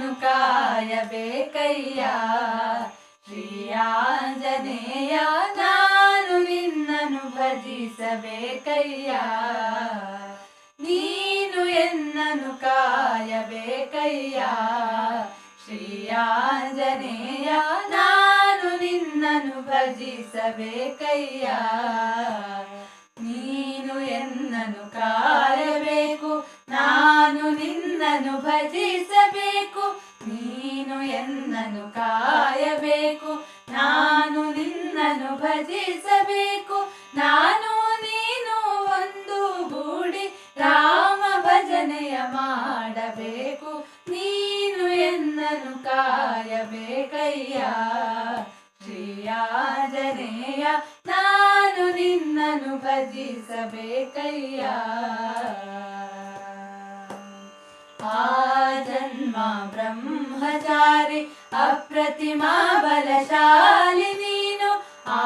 ನಿನ್ನನು ಕಾಯಬೇಕಯ್ಯ ಶ್ರೀಯಾಂಜನೇಯ ನಾನು ನಿನ್ನನು ಭಜಿಸಬೇಕಯ್ಯ ನೀನು ಎನ್ನನು ಕಾಯಬೇಕಯ್ಯ ಶ್ರೀಯಾಂಜನೇಯ ನಾನು ನಿನ್ನನು ಭಜಿಸಬೇಕಯ್ಯ ನೀನು ಎನ್ನನು ಕಾಯಬೇಕು ನಾನು ನಿನ್ನನು ಭಜಿಸಬೇಕು ನೀನು ಎನ್ನನು ಕಾಯಬೇಕು ನಾನು ನಿನ್ನನು ಭಜಿಸಬೇಕು ನಾನು ನೀನು ಒಂದು ಗೂಡಿ ರಾಮ ಭಜನೆಯ ಮಾಡಬೇಕು ನೀನು ಎನ್ನನು ಕಾಯಬೇಕಯ್ಯ ಶ್ರೀಯಾಂಜನೇಯ ನಾನು ನಿನ್ನನು ಭಜಿಸಬೇಕಯ್ಯ ಆ ಜನ್ಮ ಬ್ರಹ್ಮಚಾರಿ ಅಪ್ರತಿಮಾ ಬಲಶಾಲಿ ನೀನು ಆ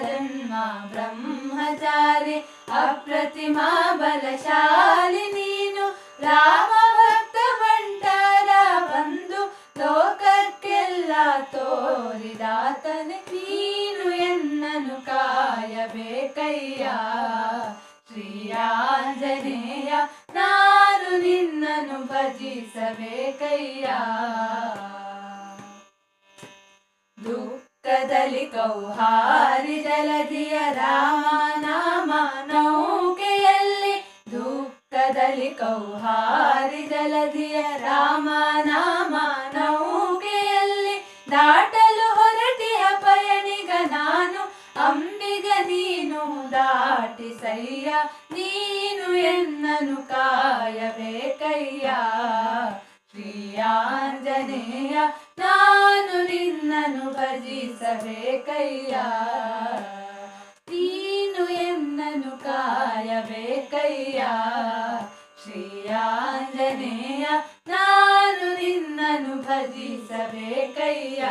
ಜನ್ಮ ಬ್ರಹ್ಮಚಾರಿ ಅಪ್ರತಿಮಾ ಬಲಶಾಲಿ ನೀನು ರಾಮ ಭಕ್ತ ಬಂಟರ ಬಂದು ಲೋಕಕ್ಕೆಲ್ಲ ತೋರಿದಾತನೆ ನೀನು ಎನ್ನನು ಕಾಯಬೇಕಯ್ಯ ಶ್ರೀಯಾಂಜನೇಯ ನಾನು ನಿನ್ನನು ಭಜಿಸಬೇಕಯ್ಯ ದುಃಖದಲ್ಲಿ ಕೌಹಾರಿ ಜಲಧಿಯ ರಾಮ ನಾಮ ನೌಕೆಯಲ್ಲಿ ದುಃಖದಲ್ಲಿ ಕೌಹಾರಿ ಜಲಧಿಯ ರಾಮ ನಾಮ ನೌಕೆಯಲ್ಲಿ ದಾಟಲು ಹೊರಟಿಯ ಪಯಣಿಗ ನಾನು ಅಂಬಿಗ ನೀನು ದಾಟಿಸಯ್ಯ ನೀನು ಎನ್ನನು ಕಾಯಬೇಕಯ್ಯ ಶ್ರೀಯಾಂಜನೇಯ ನಾನು ನಿನ್ನನು ಭಜಿಸಬೇಕಯ್ಯ ನೀನು ಎನ್ನನು ಕಾಯಬೇಕಯ್ಯ ಶ್ರೀಯಾಂಜನೇಯ ನಾನು ನಿನ್ನನು ಭಜಿಸಬೇಕಯ್ಯ